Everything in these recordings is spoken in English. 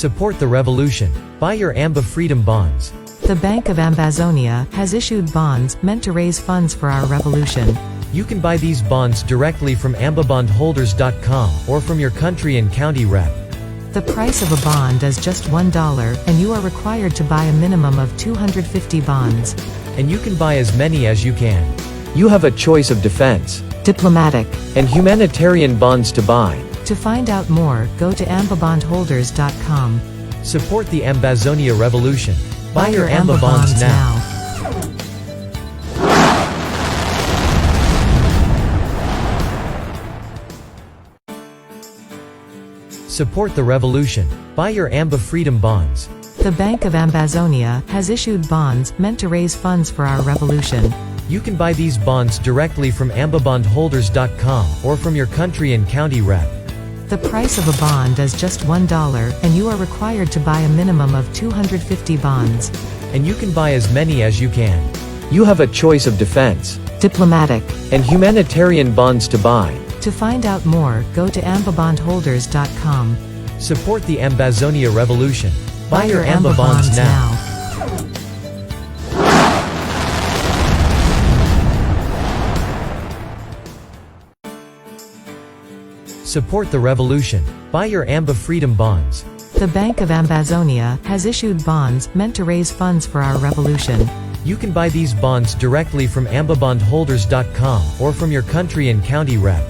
Support the revolution. Buy your AMBA Freedom Bonds. The Bank of Ambazonia has issued bonds meant to raise funds for our revolution. You can buy these bonds directly from ambabondholders.com or from your country and county rep. The price of a bond is just $1, and you are required to buy a minimum of 250 bonds. And you can buy as many as you can. You have a choice of defense, diplomatic, and humanitarian bonds to buy. To find out more, go to ambabondholders.com. Support the Ambazonia revolution. Buy your AMBA bonds now. Support the revolution. Buy your AMBA Freedom Bonds. The Bank of Ambazonia has issued bonds meant to raise funds for our revolution. You can buy these bonds directly from ambabondholders.com or from your country and county rep. The price of a bond is just $1, and you are required to buy a minimum of 250 bonds. And you can buy as many as you can. You have a choice of defense, diplomatic, and humanitarian bonds to buy. To find out more, go to ambabondholders.com. Support the Ambazonia revolution. Buy your AMBA bonds now. Support the revolution. Buy your AMBA Freedom Bonds. The Bank of Ambazonia has issued bonds meant to raise funds for our revolution. You can buy these bonds directly from ambabondholders.com or from your country and county rep.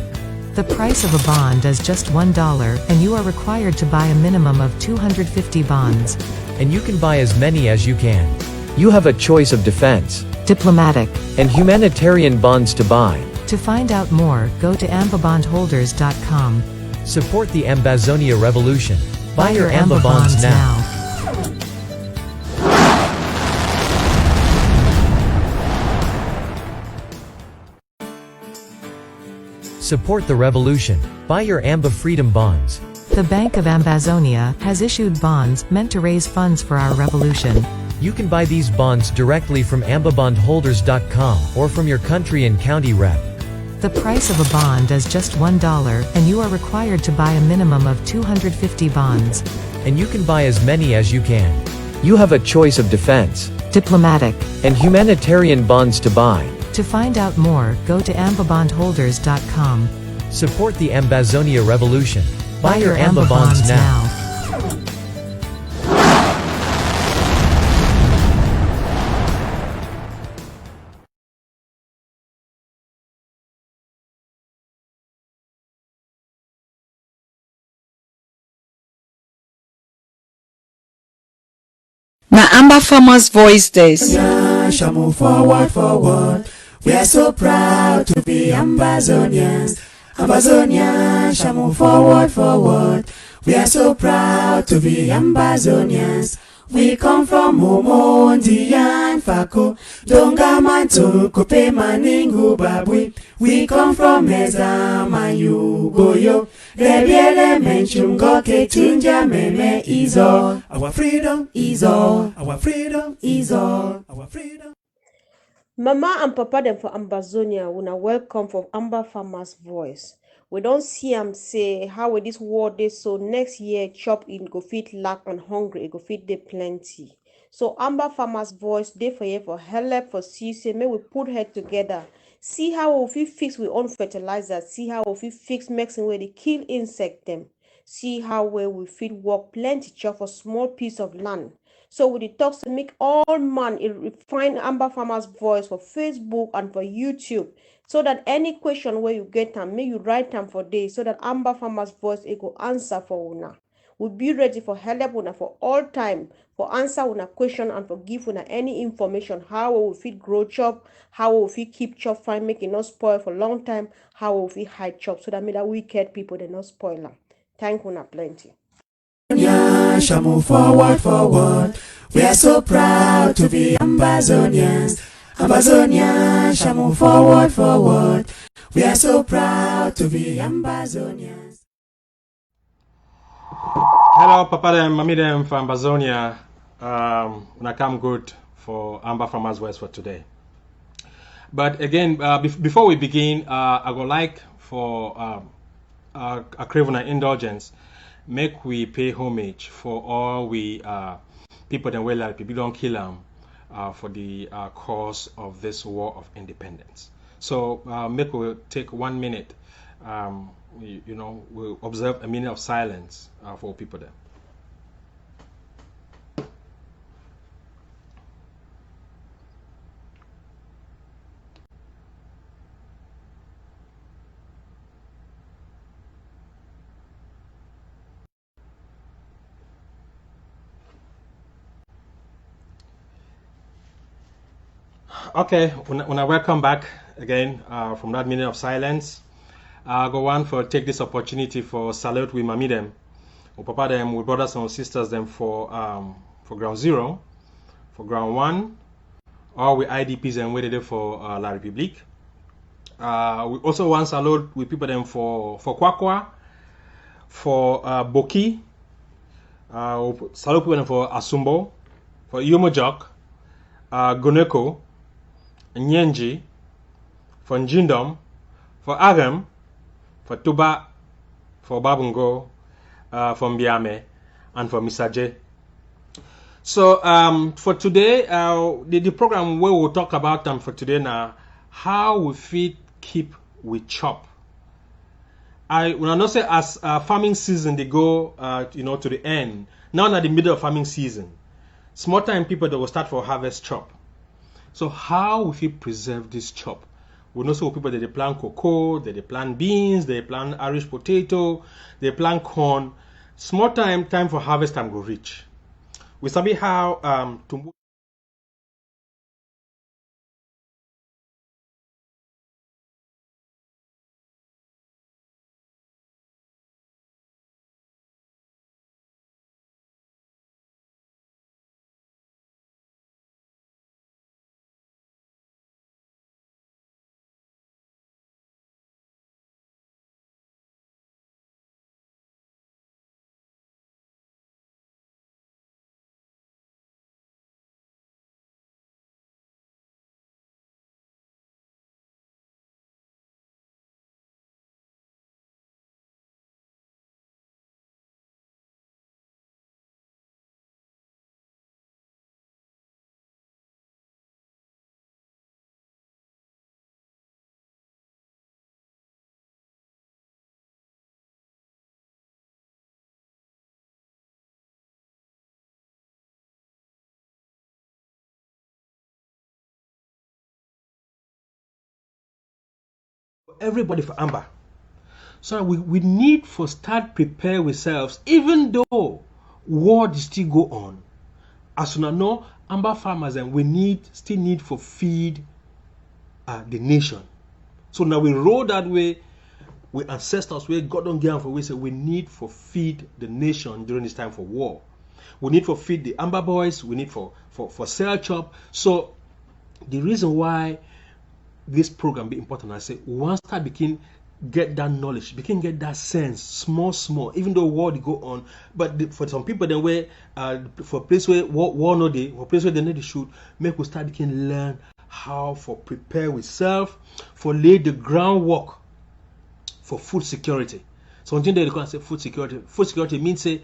The price of a bond is just $1, and you are required to buy a minimum of 250 bonds. And you can buy as many as you can. You have a choice of defense, diplomatic, and humanitarian bonds to buy. To find out more, go to ambabondholders.com. Support the Ambazonia revolution. Buy your AMBA bonds now. Support the revolution. Buy your AMBA Freedom Bonds. The Bank of Ambazonia has issued bonds meant to raise funds for our revolution. You can buy these bonds directly from ambabondholders.com or from your country and county rep. The price of a bond is just $1, and you are required to buy a minimum of 250 bonds. And you can buy as many as you can. You have a choice of defense, diplomatic, and humanitarian bonds to buy. To find out more, go to ambabondholders.com. Support the Ambazonia revolution. Buy your AMBA bonds now. Na Amber Farmers Voice this. Move forward, forward. We are so proud to be Ambazonians. Ambazonians shall move forward, forward. We are so proud to be Ambazonians. We come from Omondi and Fako, Dongamanto, Kope Maningu Babwi. We come from Ezama Yugoyo. Rebiele Menchungo Ketunja Meme is all. Our freedom is all. Our freedom is all. Our freedom. Mama and Papa them for Ambazonia una welcome for Amber Farmers Voice. We don't see them say how with this war they so next year chop in go feed lack and hungry, it go feed they plenty. So Amber Farmers Voice they for you for help for see say may we put head together. See how we fix we own fertilizer, see how we fix mixing where they kill insect them. See how we feed work plenty chop for small piece of land. So with the talks to make all man find Amber Farmers Voice for Facebook and for YouTube, so that any question where you get them, may you write them for days, so that Amber Farmers Voice it go answer for una. We'll be ready for help una for all time, for answer una question and for give una any information how we fit grow chop, how we fit keep chop fine, make it not spoil for long time, how we fit hide chop, so that that wicked people they not spoil them. Thank una plenty. Shall move forward, forward. We are so proud to be Ambazonians. Ambazonians shall move forward, forward. We are so proud to be Ambazonians. Hello, Papa them, Mommy them from Ambazonia. When come good for Amber Farmers Voice for today. But again, before we begin, I would like for a crave on indulgence. make we pay homage for all we people that well like people don't kill them for the cause of this war of independence. So make we take 1 minute, we'll observe a minute of silence for people there. Okay, when I welcome back again from that minute of silence. I go on for take this opportunity for salute with mommy them, or papa them, with brothers and sisters them for ground zero, for ground one, or with IDPs and waited for La République. We also want salute with people them for Kwakwa, for Boki, salute people them for Asumbo, for Yomojok, Goneko, Nyenji, for Njindom, for Agam, for Tuba, for Babungo, for Mbiame, and for Misaje. So for today, the program where we'll talk about for today now, how we fit keep we chop. When I not say as farming season they go to the end. Now at the middle of farming season, small time people that will start for harvest chop. So how we fit preserve this chop? We know some people that they plant cocoa, that they plant beans, they plant Irish potato, they plant corn. Small time for harvest time go reach. We sabi how to everybody for Amber. So we need for start prepare ourselves, even though war still go on. As you know, Amber farmers and we still need for feed the nation. So now we roll that way, we ancestors where God don't get for we say we need for feed the nation during this time for war. We need for feed the Amber boys, we need for sell chop. So the reason why this program be important, I say we want to start get that knowledge, get that sense, small, even though war go on, but for some people then where for place where war no day, for place where they need to shoot, make we start learn how for prepare with self, for lay the groundwork for food security. Something they can say food security. Food security means say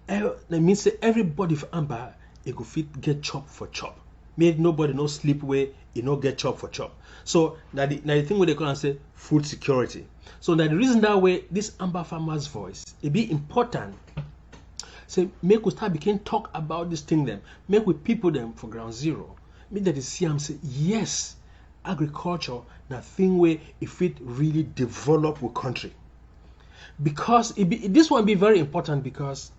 everybody for Amber it go fit get chop for chop. Make nobody no sleep where you no get chop for chop. So now the thing where they can say food security. So now the reason that way this Amber farmers voice it be important. Say make we start talk about this thing them. Make we people them for ground zero. Make that they see them say yes, agriculture na thing where if it really develop with country. Because this one be very important because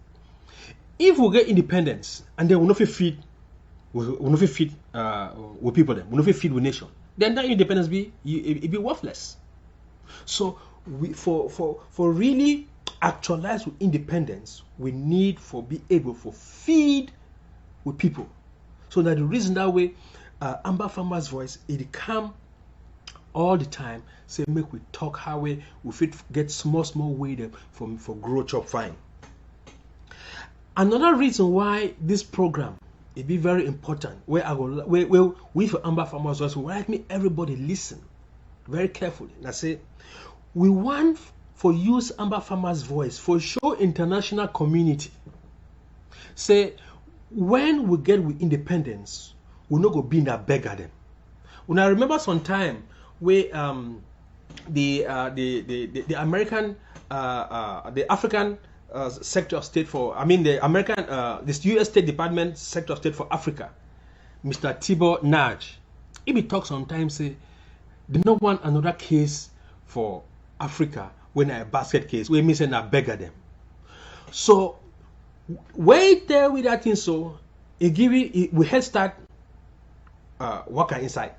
if we get independence and then we not feed with people them, we not feed with nation, then that independence it be worthless. So we for really actualize with independence, we need for be able for feed with people. So that the reason that way Amber farmers voice it come all the time say make we talk how we fit get small way them for grow chop fine. Another reason why this program it be very important where we for Amber farmers voice we like me everybody listen very carefully. And I say we want for use Amba Farmers Voice for show international community. Say when we get with independence, we no go be na beggar them. When I remember some time where the American the African sector of state for the U.S. State Department sector of state for Africa, Mr. Tibor Naj, he be talk sometimes say they no want another case for Africa when a basket case we missing a beggar them. So wait there with that thing, so it give you we head start worker inside.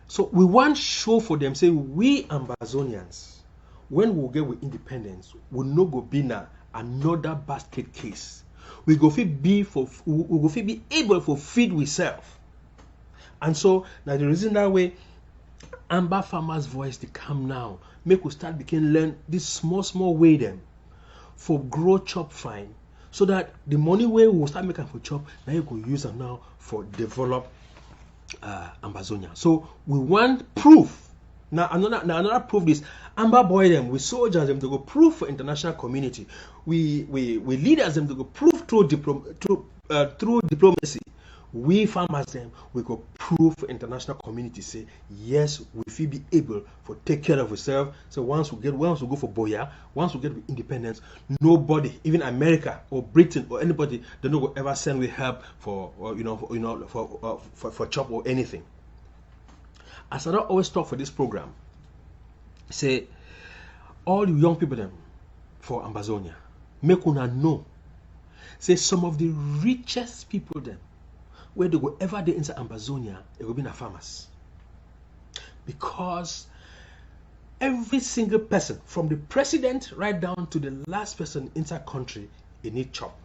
So we want show for them say we Ambazonians, when we get with independence, we no go be na another basket case. We go fit be able to feed we self. And so now the reason that way Amba Farmers Voice they come now, make we start begin learn this small way them for grow chop fine, so that the money way we will start making for chop, now you can use them now for develop Ambazonia. So we want proof. Now another proof is Amba boy them, we soldiers them to go proof for international community. We leaders them to go proof through diplomacy. We farmers them, we go prove for international community say yes, we feel be able for take care of ourselves. So once we go for Boya, once we get independence, nobody, even America or Britain or anybody, they no go ever send we help for for chop or anything. As I don't always talk for this program, say all you young people them for Ambazonia, make una know, say some of the richest people them, where they go ever they inside Ambazonia, it will be na farmers. Because every single person, from the president right down to the last person inside country, they need chop.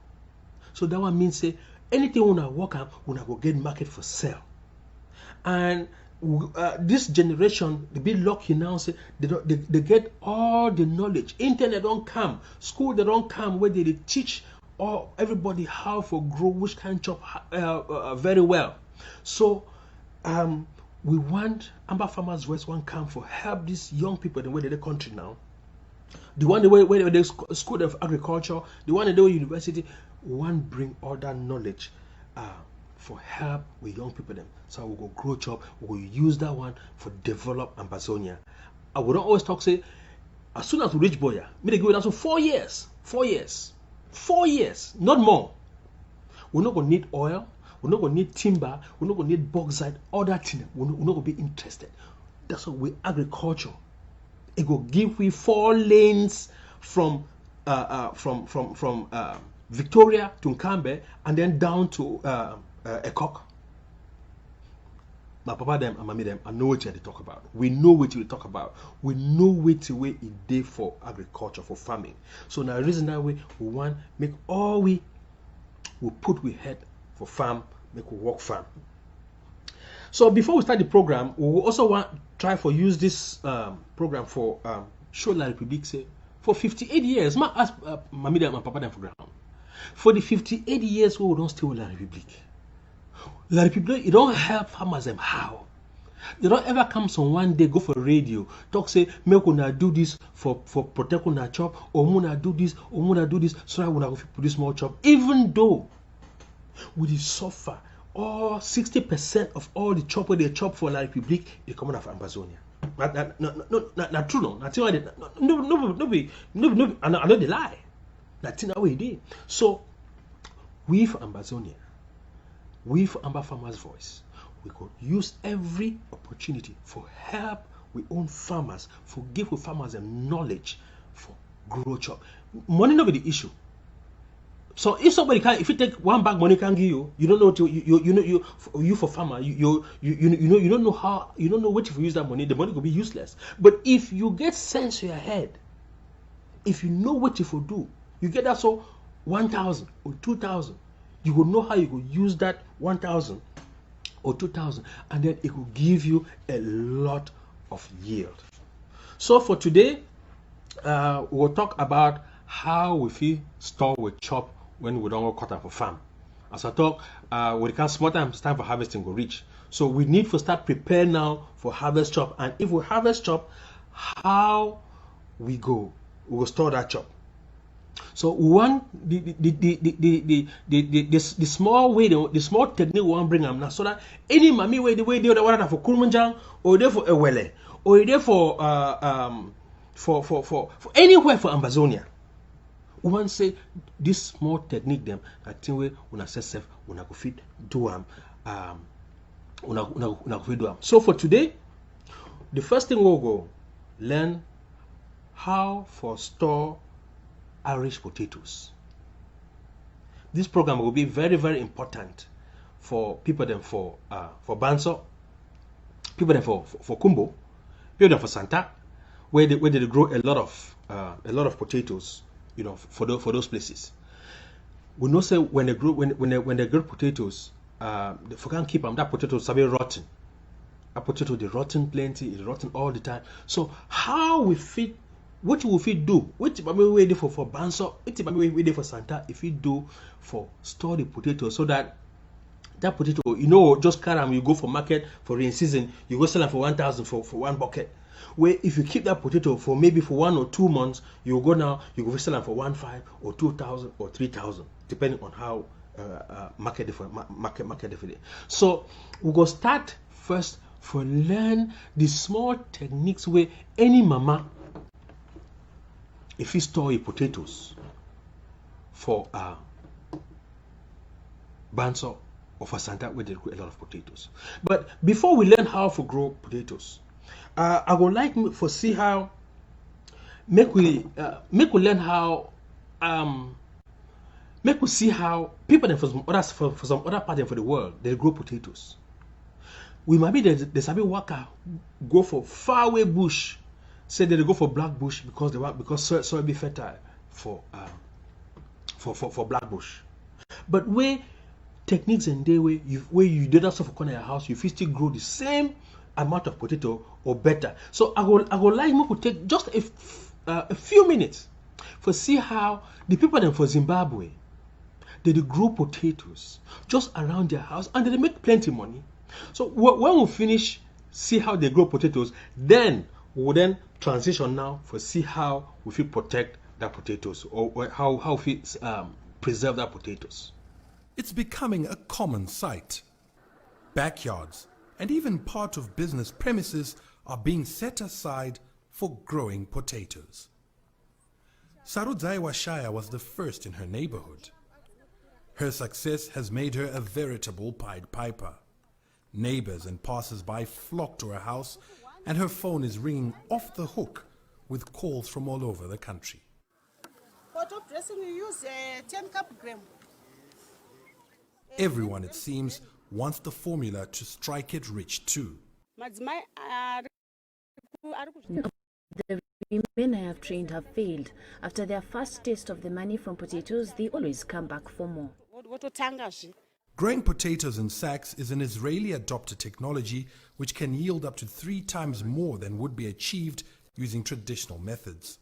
So that one means say anything una work on, una go get market for sale. And this generation, they be lucky now. Say they get all the knowledge. Internet don't come, school they don't come where they teach or everybody how for grow which kind of chop very well. So we want Amba Farmers Voice one come for help these young people the way they the country now. The one the way where they school of agriculture, the one they do university, we want bring all that knowledge for help with young people them. So we go grow chop, we will use that one for develop Ambazonia. I would not always talk say as soon as we reach Boya, me they give it also 4 years. 4 years, not more. We're not going to need oil, we're not going to need timber, we're not going to need bauxite, all that thing. We're not going to be interested. That's what we agriculture. It will give we 4 lanes from Victoria to Nkambe and then down to Ekok. My papa them and mommy them, I know what they talk about. We know what we talk about. We know what way it day for agriculture, for farming. So now the reason that way we want make all we put we head for farm, make we work farm. So before we start the program, we will also want try for use this program for show La République say for 58 years. Ma ask mommy them and papa them for ground. For the 58 years we don't stay with La République. La République, it don't help farmers them how. They don't ever come some one day go for radio talk say make una do this for protect una chop or muna do this so that una go produce more chop. Even though we dey suffer all 60% of all the chop where they chop for La République they come out of Ambazonia. Not true no. Not no. I know they lie. That's not what it is. So we for Ambazonia, we for Amba Farmers Voice, we could use every opportunity for help with own farmers, for give with farmers them knowledge for grow chop. Money not be the issue. So if somebody can, if you take one bag money can give you, you don't know what you for farmer, you don't know how, you don't know what if you use that money, the money will be useless. But if you get sense in your head, if you know what you for do, you get that so 1,000 or 2,000. You will know how you will use that 1,000 or 2,000, and then it will give you a lot of yield. So for today, we'll talk about how we feel store with chop when we don't go cut up for farm. As I talk, when it comes small time, it's time for harvesting will reach. So we need to start prepare now for harvest chop, and if we harvest chop, how we go store that chop. So we want the small way, the small technique we want bring them now, so that any mommy way the way they order for kurmanjang or they for ewele or they for anywhere for Ambazonia. We want to say this small technique them I think we una self una go fit do una go do. So for today, the first thing we'll go learn how for store Irish potatoes. This program will be very, very important for people them for Banso, people them for Kumbo, people them for Santa, where they grow a lot of potatoes, you know, for those places. We know say when they grow potatoes, they can't keep them. That potato is rotten. A potato they rotten plenty, it's rotten all the time. So how we fit? What will we do? What we do for Banso? What we do for Santa? If we do for store the potato, so that potato, you know, just carry them, you go for market for rain season, you go sell them for 1,000 for one bucket. Where if you keep that potato for maybe for 1 or 2 months, you go sell them for 1,500 or 2,000 or 3,000, depending on how market different. So we go start first for learn the small techniques where any mama, if you store your potatoes for Banso or for Santa, where they grow a lot of potatoes. But before we learn how to grow potatoes, I would like to see how make we learn how make we see how people for some other part of the world they grow potatoes. We might be the sabi worker go for far away bush. Say they go for black bush because soil be fertile for black bush. But where techniques and day where you do that stuff for corner your house, you still grow the same amount of potato or better. So I would like me to take just a few minutes for see how the people then for Zimbabwe they grow potatoes just around their house and they make plenty money. So when we finish see how they grow potatoes, then we'll then transition now for see how we feel protect that potatoes or how we preserve that potatoes. It's becoming a common sight. Backyards and even part of business premises are being set aside for growing potatoes. Sarudzai Washaya was the first in her neighborhood. Her success has made her a veritable Pied Piper. Neighbors and passers-by flock to her house, and her phone is ringing off the hook with calls from all over the country. For top dressing, you use 10 gram. Everyone, it seems, wants the formula to strike it rich too. The women I have trained have failed. After their first taste of the money from potatoes, they always come back for more. Growing potatoes in sacks is an Israeli-adopted technology which can yield up to 3 times more than would be achieved using traditional methods.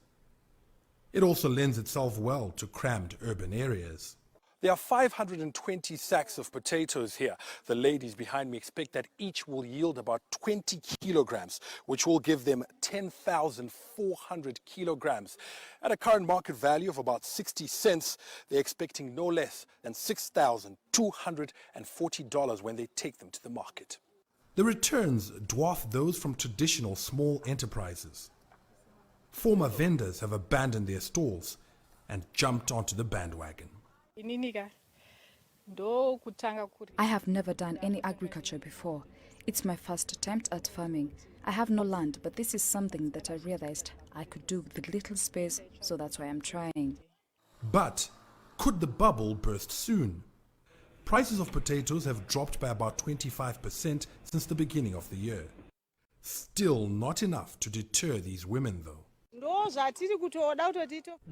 It also lends itself well to crammed urban areas. There are 520 sacks of potatoes here. The ladies behind me expect that each will yield about 20 kilograms, which will give them 10,400 kilograms. At a current market value of about 60 cents, they're expecting no less than $6,240 when they take them to the market. The returns dwarf those from traditional small enterprises. Former vendors have abandoned their stalls and jumped onto the bandwagon. I have never done any agriculture before. It's my first attempt at farming. I have no land, but this is something that I realized I could do with little space, so that's why I'm trying. But could the bubble burst soon? Prices of potatoes have dropped by about 25% since the beginning of the year. Still not enough to deter these women, though.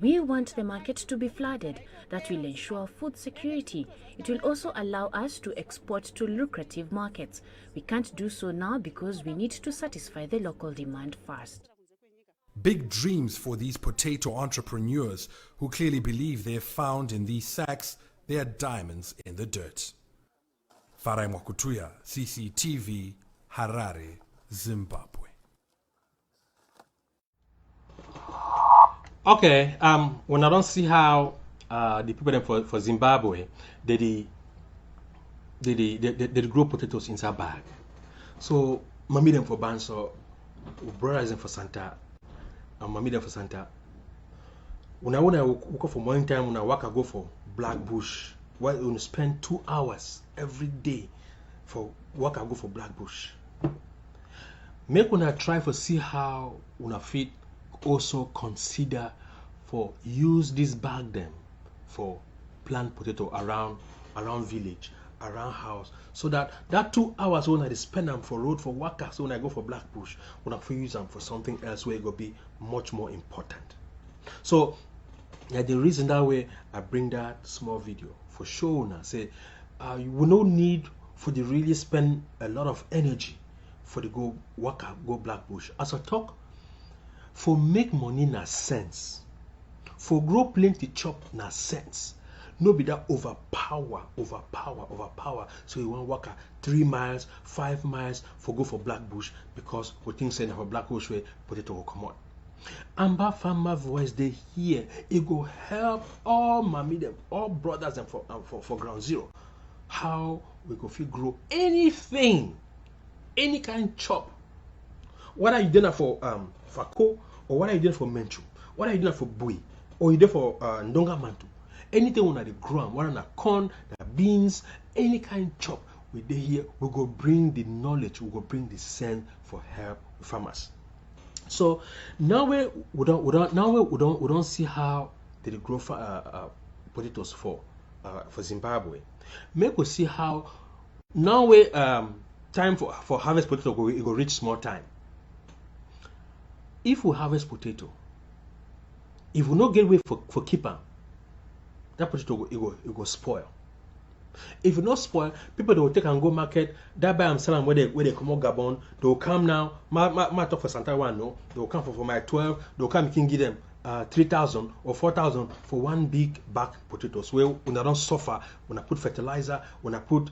We want the market to be flooded. That will ensure food security. It will also allow us to export to lucrative markets. We can't do so now because we need to satisfy the local demand first. Big dreams for these potato entrepreneurs who clearly believe they have found in these sacks their diamonds in the dirt. Farai Mwakutuya, CCTV, Harare, Zimbabwe. Okay, when I don't see how the people them for Zimbabwe they grow potatoes inside bag. So mommy them for Banso, brothers them for Santa, and mommy them for Santa. When I walk for morning time, when I walk I go for black bush. Why you spend 2 hours every day for walk I go for black bush. Make una try for see how una fit also consider for use this bag them for plant potato around village, around house, so that 2 hours when I spend them for road for work, so when I go for black bush, when I use them for something else where it will be much more important. So yeah, the reason that way I bring that small video for sure now say you will no need for the really spend a lot of energy for the go work go black bush. As I talk, for make money na sense, for grow plenty chop na sense. No be that overpower. So you want work 3 miles, 5 miles for go for black bush because we think saying for black bush where potato will come out. Amba Farmer Voice they hear it go help all mommy them, all brothers and for ground zero. How we go feel grow anything, any kind chop. What are you doing for co or what are you doing for menchu? What are you doing for bui? Or you doing for ndonga mantu? Anything on the ground, what on the corn, the beans, any kind chop, we dey here, we go bring the knowledge, we go bring the sense for help farmers. So now we don't see how they grow potatoes for Zimbabwe. Make we see how now we time for harvest potato it go reach small time. If we harvest potato, if we not get way for keeper, that potato it go spoil. If it not spoil, people they will take and go market. That buy and sell them where they come out Gabon. They will come now. My talk for Santa one no. They will come for my 12. They will come. You can give them 3,000 or 4,000 for one big bag potatoes. Where when I don't suffer, when I put fertilizer, when I pay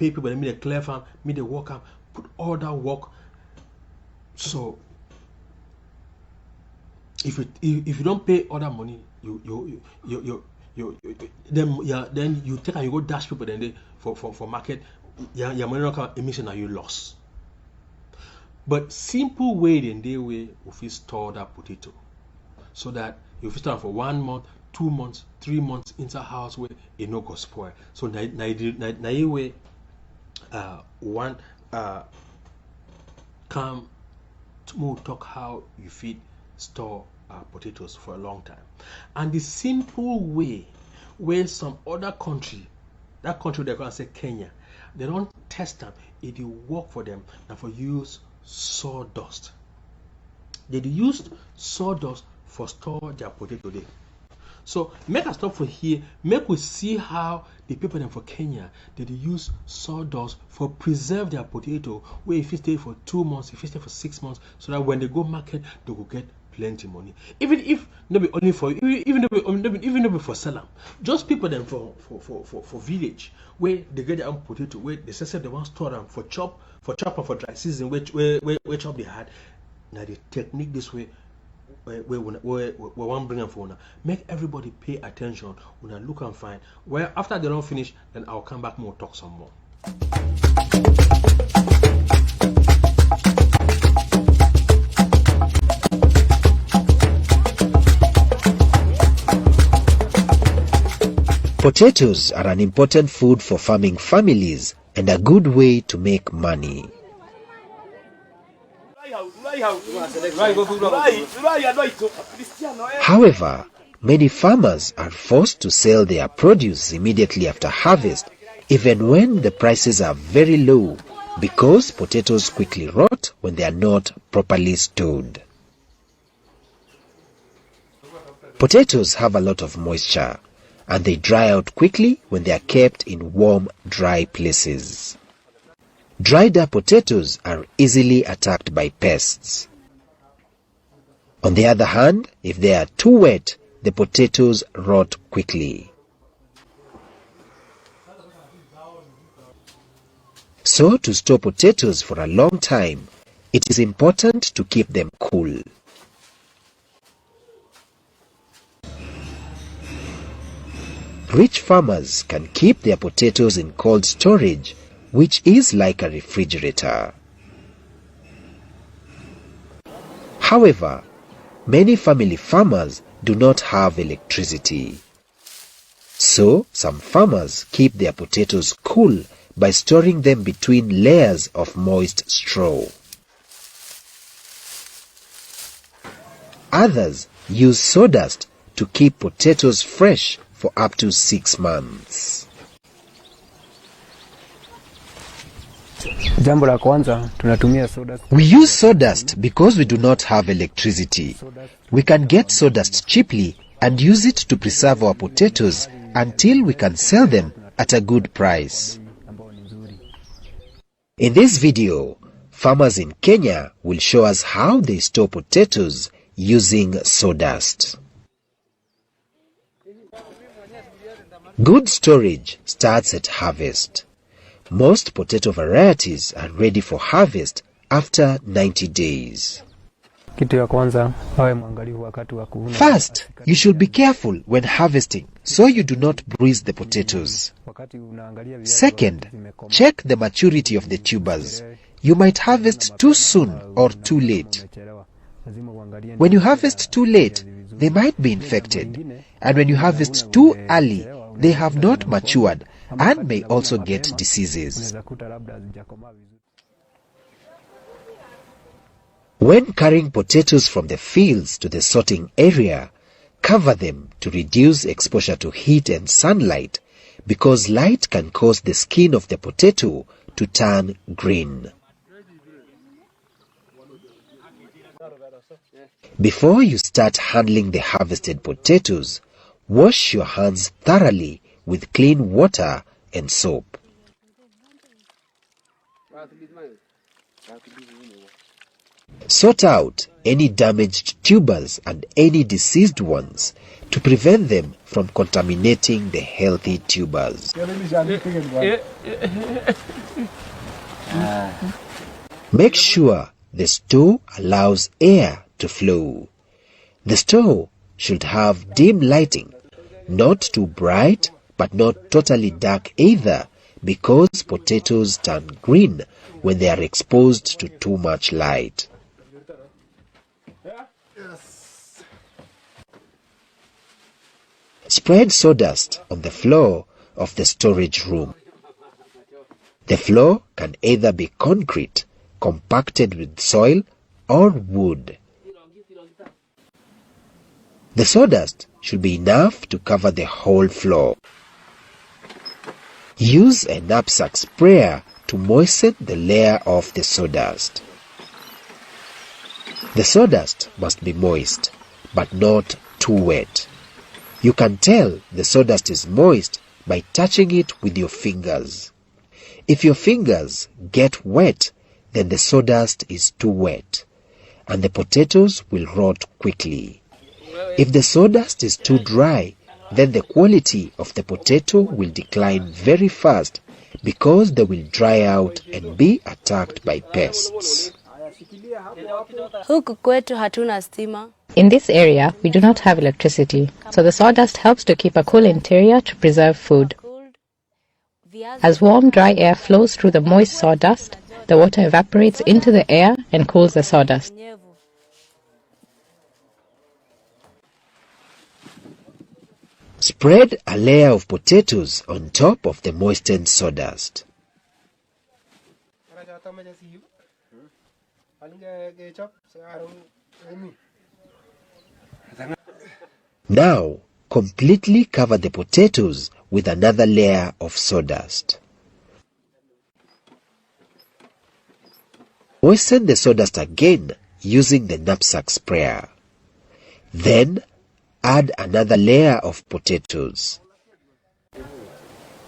people, when I make a clear farm, me the work up, put all that work. So if you don't pay all that money, then you take and you go dash people then they for market, your money not come emission and you lost. But simple way then they way if you store that potato so that if you store for 1 month, 2 months, 3 months inside house where it no go spoil. So na way one come to talk how you feed store potatoes for a long time. And the simple way where some other country, that country they're gonna say Kenya, they don't test them, it will work for them and for use sawdust. They use sawdust for store their potato there. So make us stop for here, make we see how the people them for Kenya they use sawdust for preserve their potato where if you stay for 2 months, if you stay for 6 months, so that when they go market they will get plenty money. Even if not be only for even if for seller, just people them for village where they get their own potato where they say they want to store them for chop and for dry season where chop they had. Now the technique this way where one bring them for now. Make everybody pay attention when I look and find where after they don't finish, then I'll come back more talk some more. Potatoes are an important food for farming families and a good way to make money. However, many farmers are forced to sell their produce immediately after harvest, even when the prices are very low, because potatoes quickly rot when they are not properly stored. Potatoes have a lot of moisture, and they dry out quickly when they are kept in warm, dry places. Dried up potatoes are easily attacked by pests. On the other hand, if they are too wet, the potatoes rot quickly. So, to store potatoes for a long time, it is important to keep them cool. Rich farmers can keep their potatoes in cold storage, which is like a refrigerator. However, many family farmers do not have electricity. So, some farmers keep their potatoes cool by storing them between layers of moist straw. Others use sawdust to keep potatoes fresh for up to 6 months. We use sawdust because we do not have electricity. We can get sawdust cheaply and use it to preserve our potatoes until we can sell them at a good price. In this video, farmers in Kenya will show us how they store potatoes using sawdust. Good storage starts at harvest. Most potato varieties are ready for harvest after 90 days. First, you should be careful when harvesting so you do not bruise the potatoes. Second, check the maturity of the tubers. You might harvest too soon or too late. When you harvest too late, they might be infected. And when you harvest too early, they have not matured and may also get diseases. When carrying potatoes from the fields to the sorting area, cover them to reduce exposure to heat and sunlight because light can cause the skin of the potato to turn green. Before you start handling the harvested potatoes, wash your hands thoroughly with clean water and soap. Sort out any damaged tubers and any diseased ones to prevent them from contaminating the healthy tubers. Make sure the store allows air to flow. The store should have dim lighting, not too bright but not totally dark either, because potatoes turn green when they are exposed to too much light. Spread sawdust on the floor of the storage room. The floor can either be concrete, compacted with soil, or wood. The sawdust should be enough to cover the whole floor. Use a knapsack sprayer to moisten the layer of the sawdust. The sawdust must be moist, but not too wet. You can tell the sawdust is moist by touching it with your fingers. If your fingers get wet, then the sawdust is too wet, and the potatoes will rot quickly. If the sawdust is too dry, then the quality of the potato will decline very fast because they will dry out and be attacked by pests. In this area, we do not have electricity, so the sawdust helps to keep a cool interior to preserve food. As warm, dry air flows through the moist sawdust, the water evaporates into the air and cools the sawdust. Spread a layer of potatoes on top of the moistened sawdust. Now, completely cover the potatoes with another layer of sawdust. Moisten the sawdust again using the knapsack sprayer. Then, add another layer of potatoes.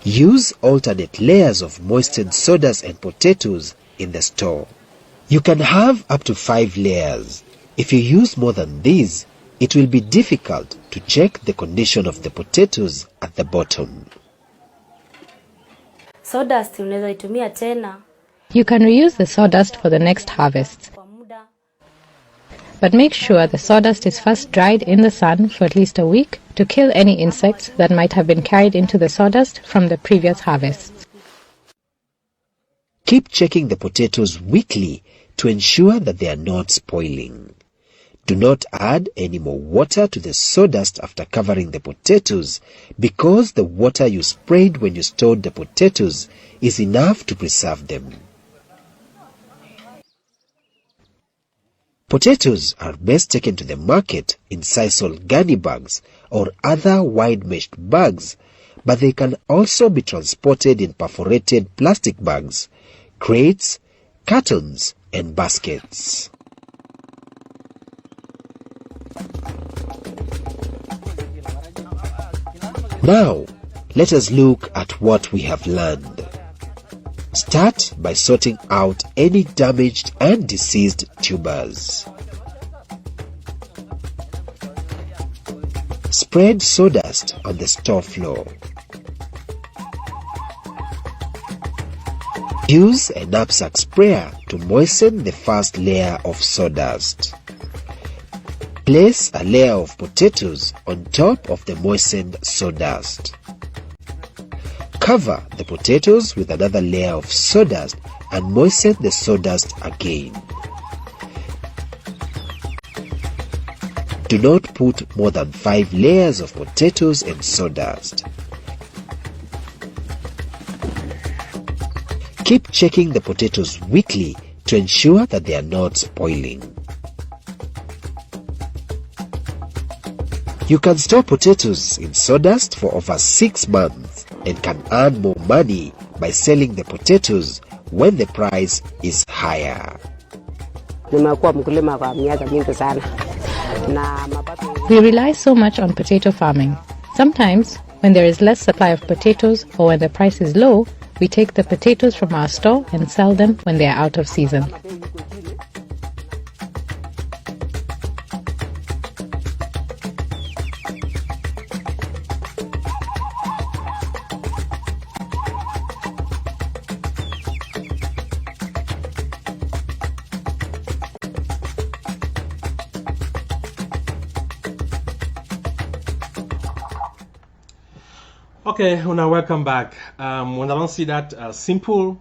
Use alternate layers of moistened sawdust and potatoes in the store. You can have up to 5 layers. If you use more than these, it will be difficult to check the condition of the potatoes at the bottom. Sawdust unaweza itumia tena. You can reuse the sawdust for the next harvest. but make sure the sawdust is first dried in the sun for at least a week to kill any insects that might have been carried into the sawdust from the previous harvests. Keep checking the potatoes weekly to ensure that they are not spoiling. Do not add any more water to the sawdust after covering the potatoes, because the water you sprayed when you stored the potatoes is enough to preserve them. Potatoes are best taken to the market in sisal gunny bags or other wide-meshed bags, but they can also be transported in perforated plastic bags, crates, cartons, and baskets. Now, let us look at what we have learned. Start by sorting out any damaged and diseased tubers. Spread sawdust on the store floor. Use a knapsack sprayer to moisten the first layer of sawdust. Place a layer of potatoes on top of the moistened sawdust. Cover the potatoes with another layer of sawdust and moisten the sawdust again. Do not put more than 5 layers of potatoes and sawdust. Keep checking the potatoes weekly to ensure that they are not spoiling. You can store potatoes in sawdust for over 6 months and can earn more money by selling the potatoes when the price is higher. We rely so much on potato farming. Sometimes, when there is less supply of potatoes or when the price is low, we take the potatoes from our store and sell them when they are out of season. Okay, when I welcome back. When I don't see that simple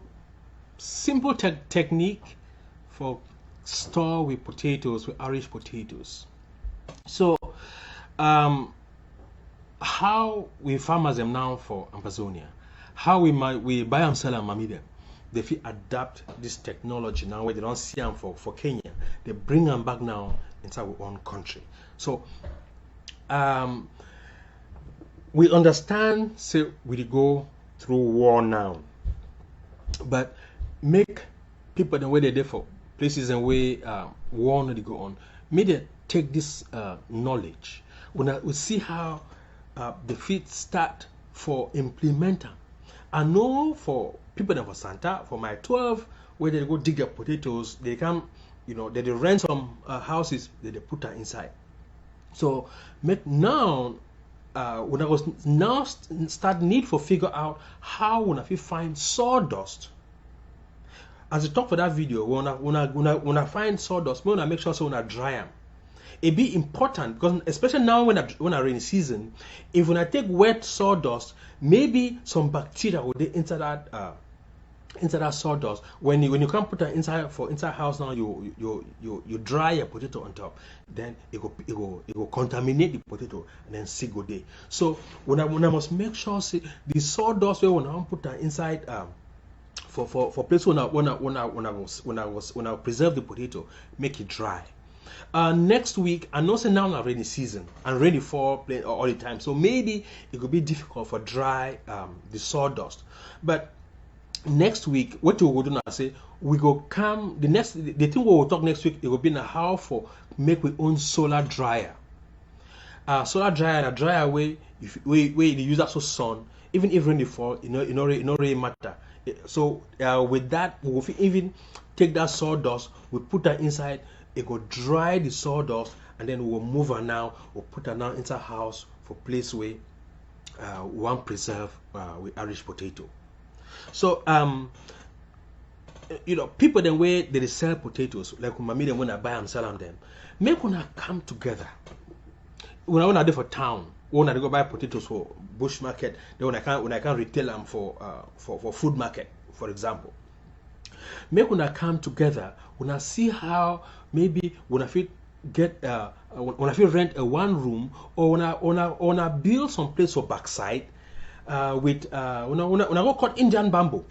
technique for store with potatoes, with Irish potatoes. So, how we farmers them now for Ambazonia? How we buy and sell and them? They feel adapt this technology now where they don't see them for Kenya. They bring them back now inside our own country. So, we understand, say, we go through war now, but make people the way they do for places and way war not go on. May they take this knowledge. We see how the feet start for implementer. I know for people in for Santa, for my 12, where they go dig their potatoes, they come, they rent some houses that they put her inside. So make now. When I was now start need for figure out how when I find sawdust. As I talk for that video, when I find sawdust, when I make sure so when I dry them, it be important because especially now when I rainy season, if when I take wet sawdust, maybe some bacteria will be into that sawdust. When you can't put it inside house now, you dry a potato on top, then it will contaminate the potato and then sick go day. So when I must make sure see the sawdust when I put that inside for place when I preserve the potato, make it dry. Next week, I know say now I'm rainy season and rainy fall all the time, so maybe it could be difficult for dry the sawdust, but next week, what we will do now, say we go come the thing we will talk next week. It will be in how for make we own solar dryer. Solar dryer, a dryer way if we use that so sun, even if rain fall, it no really matter. So with that, we will even take that sawdust, we put that inside. It will dry the sawdust, and then we will move her now. We'll put her now into house for place where we want preserve with Irish potato. So people them where they sell potatoes, like mommy them when I buy and sell them, make una come together. When I do for town, when I go buy potatoes for bush market, then when I can retail them for food market, for example. Make una come together, una see how maybe una fit get una fit rent a one room, or una build some place for backside with una go cut Indian bamboo.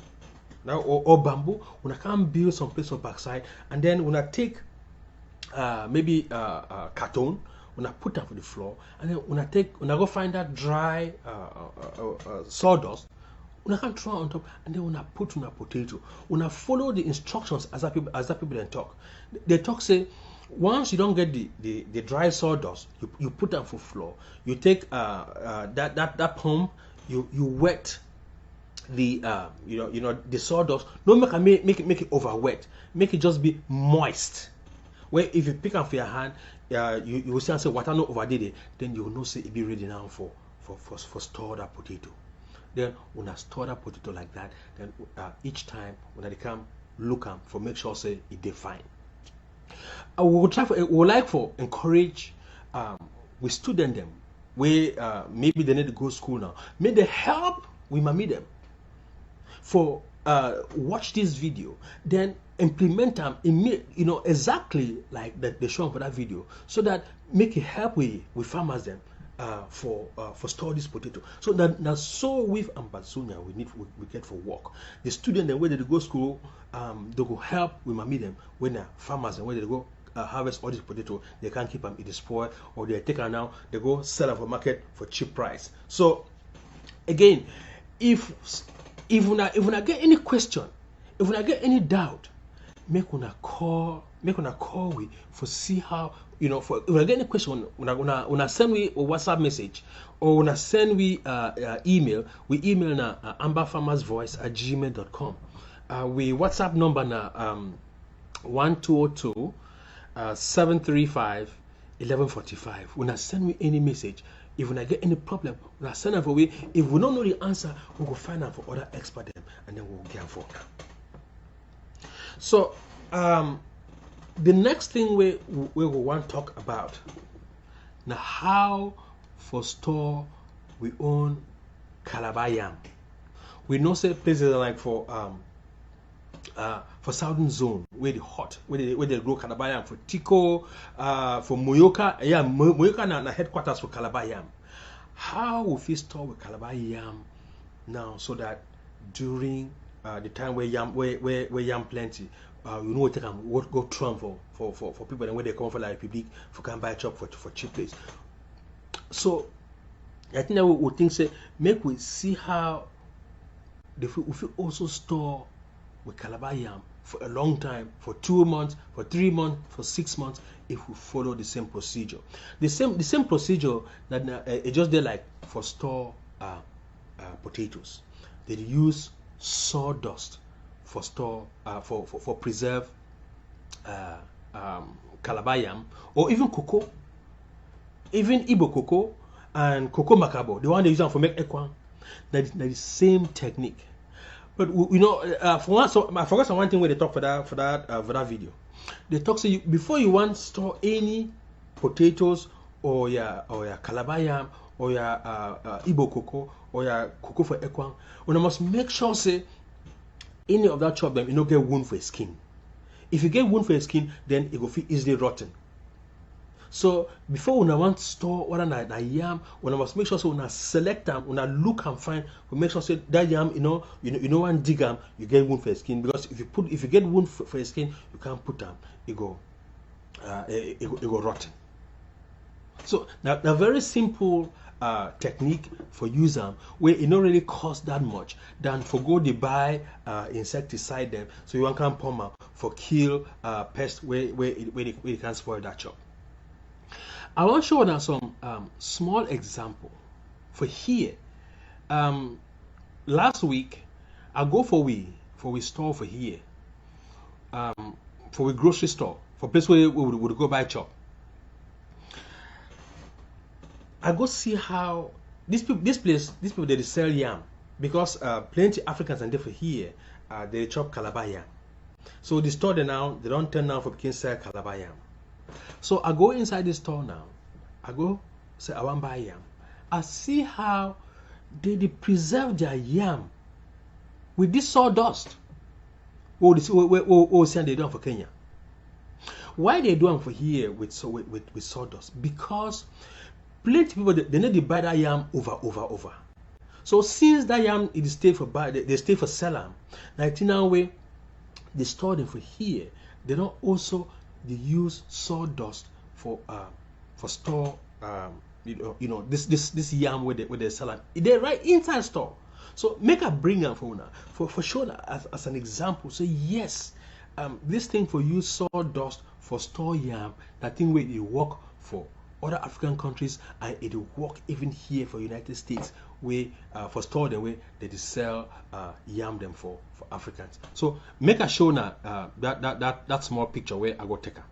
Now or bamboo, una can build some place for backside, and then una take maybe carton, una put them for the floor, and then una go find that dry sawdust, una can throw on top, and then una put una potato. Una follow the instructions as that people then talk. They talk say, once you don't get the dry sawdust, you put them for floor. You take that pump, you wet the the sawdust. Don't make it over wet. Make it just be moist. Where if you pick up for your hand, you will say water no overdid it, then you will know say it be ready now for store that potato. Then when I store that potato like that, then each time when I come look am for make sure say it dey fine. We would like for encourage we student them where maybe they need to go to school now. May they help we mommy them for watch this video, then implement them exactly like that they show for that video, so that make it help with farmers them for store this potato. So that so with Ambazonia we get for work. The student then where they go school, they go help with mommy them when farmers and when they go harvest all this potato, they can't keep them, it is spoiled, or they take them now, they go sell them for market for cheap price. So again, if una get any question, if una get any doubt, make una call we for see how for if una get any question, una send me a WhatsApp message, or una send me email. We email na amberfarmersvoice@gmail.com. We WhatsApp number na 1202 735 1145. Una send me any message. If we get any problem, we'll send them for we. If we don't know the answer, we'll go find out for other experts, and then we'll get for. So, the next thing we will want to talk about now how for store we own Calabar yam. We know say places like for southern zone where the hot where they grow Calabar yam, for Tico, for Moyoka. Yeah, Moyoka na headquarters for Calabar yam. How will we store with Calabar yam now, so that during the time where yam plenty, we take them go through for people, and when they come for like public for can buy chop for cheap place. So I think that we think say make we see how if we also store with Calabar yam for a long time, for 2 months, for 3 months, for 6 months, if we follow the same procedure. The same procedure that it just there like for store potatoes. They use sawdust for store for preserve Calabar yam, or even cocoa, even Igbo cocoa and cocoa macabo, the one they use for make ekwan. That the same technique. But for one, so I forgot one thing where they talk for that video. They talk say before you want to store any potatoes or your Calabar yam or your Igbo cocoa or your cocoa for ekwan, you must make sure say any of that chop them get wound for your skin. If you get wound for your skin, then it will feel easily rotten. So before we want to store what na yam, we must make sure so we select them, we look and find, we make sure say that yam, you want dig them, you get wound for your skin, because if you get wound for your skin, you can't put them, it go rotten. So now a very simple technique for use them where it not really cost that much than for go to buy insecticide them, so you can pump them for kill pests where they can spoil that chop. I want to show now some small example for here. Last week I go for we store for here, for we grocery store, for place where we would go buy chop. I go see how this people they sell yam, because plenty Africans and there for here they chop Calabar yam. So the store they now, they don't turn now for became sell Calabar yam. So I go inside the store now. I go say I want buy yam. I see how they preserve their yam with this sawdust. Say they do for Kenya. Why they do them for here with sawdust? Because plenty people they need to buy that yam over. So since that yam it stay for buy, they stay for sell. Now way they store them for here. They don't also they use sawdust for store this yam where they sell them. They right inside store. So make a bring up for sure as an example. So yes, this thing for use sawdust for store yam, that thing where it work for other African countries and it will work even here for United States where for store the way they sell yam them for Africans. So make a show now that small picture where I go take her.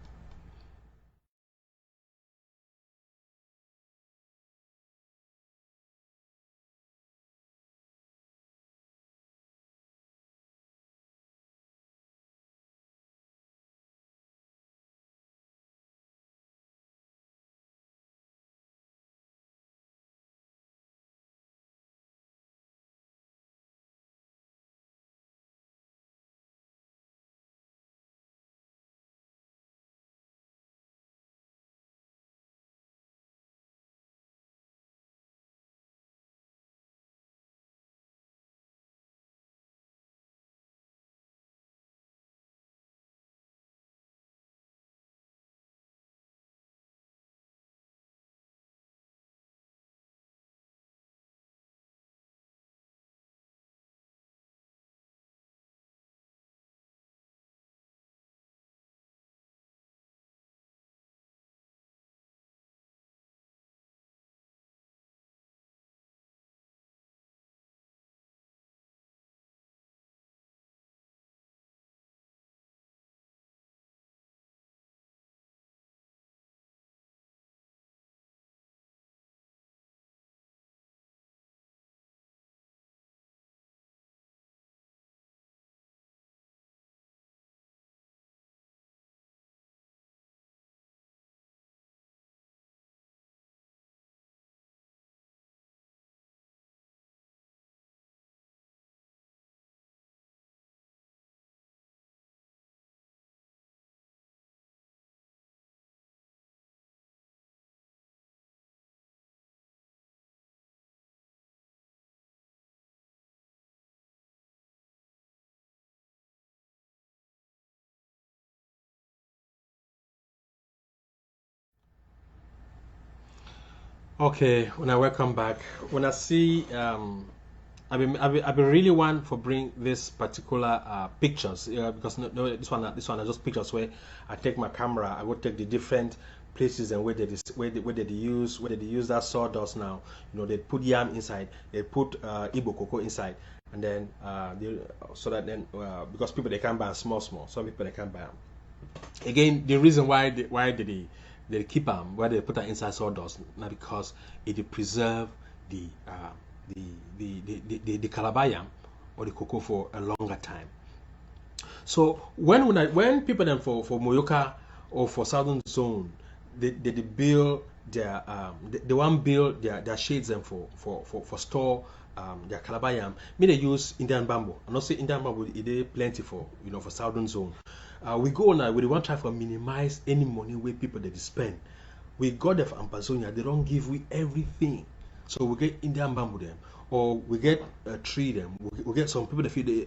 Okay, when I welcome back, when I see I've been really one for bring this particular pictures because this one are just pictures where I take my camera, I would take the different places and where they use that sawdust now. They put yam inside, they put Igbo cocoa inside, and then so that then because people they can buy small, some people they can buy them. Again, the reason why they keep them, why they put them inside sawdust, not because it preserve the Calabar yam or the cocoa for a longer time. So when people then for Moyoka or for Southern Zone, they build their they want build their shades and for store their Calabar yam. They use Indian bamboo. And also Indian bamboo is plenty for for Southern Zone. We go now, we want to try to minimize any money where people they spend. We got them from Ambazonian, they don't give we everything. So we get Indian bamboo them, or we get a tree them. We get some people they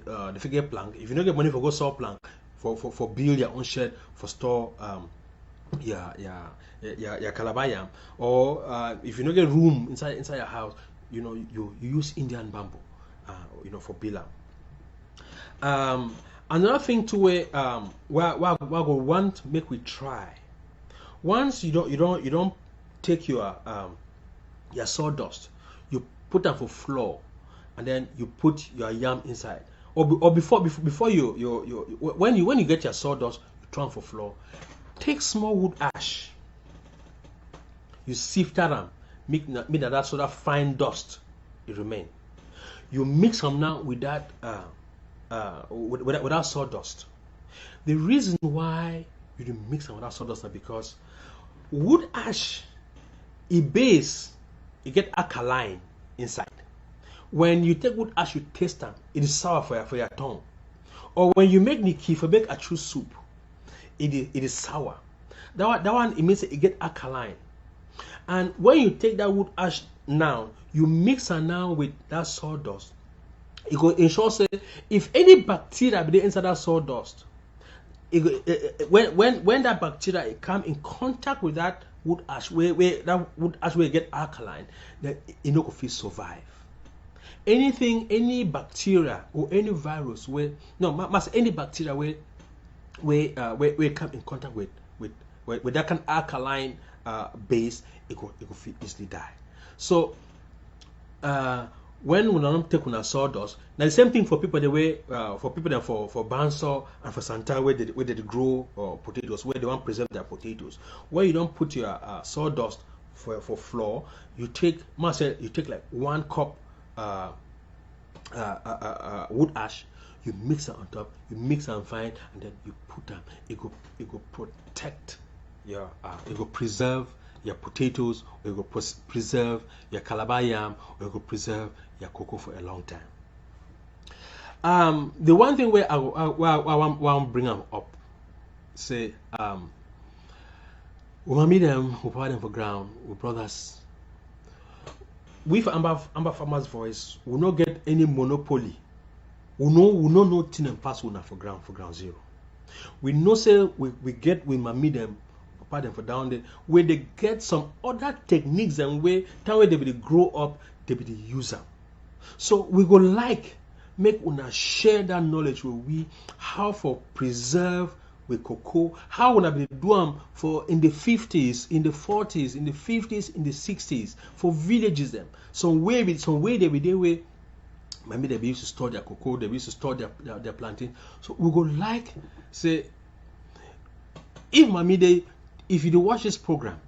get plank. If you don't get money for go saw plank, for build your own shed for store Calabar yam, or if you don't get room inside your house, you use Indian bamboo, for build. Another thing too where we want make we try. Once you don't take your sawdust, you put them for floor, and then you put your yam inside. Or before you when you get your sawdust, you turn for floor. Take small wood ash. You sift them, make that sort of fine dust it remain. You mix them now with that. Without sawdust. The reason why you do mix them with that sawdust is because wood ash, it base, it get alkaline inside. When you take wood ash, you taste them, it is sour for your tongue. Or when you make niki for make a true soup, it is sour. That one it means it get alkaline. And when you take that wood ash now, you mix it now with that sawdust. It go ensure say if any bacteria be inside that sawdust, when that bacteria it come in contact with that wood ash, where that wood ash will get alkaline, then it no go fit survive. Any bacteria or any virus any bacteria where come in contact with that kind of alkaline base, it go fit easily die. So when we don't take on sawdust, now the same thing for people for Banso and for Santa where they grow potatoes, where they want to preserve their potatoes. Where you don't put your sawdust for flour, you take like 1 cup wood ash, you mix it on top, you mix it fine, and then you put them. It go protect your it go preserve your potatoes, or it go preserve your Calabar yam, or it go preserve your cocoa for a long time. The one thing where I want to bring them up, say we meet them, we put them for ground, we brothers. With Amber Farmers Voice, we not get any monopoly. We know nothing and pass una for ground zero. We know say we meet them, put them for down there, where they get some other techniques and way time where they will grow up, they will use them. So we go make una share that knowledge with we how for preserve with cocoa, how una be do them for in the 50s, in the 40s, in the 50s, in the 60s for villages them. Some way they be there way maybe they used to store their cocoa, they used to store their plantain. So we go say if you watch this program,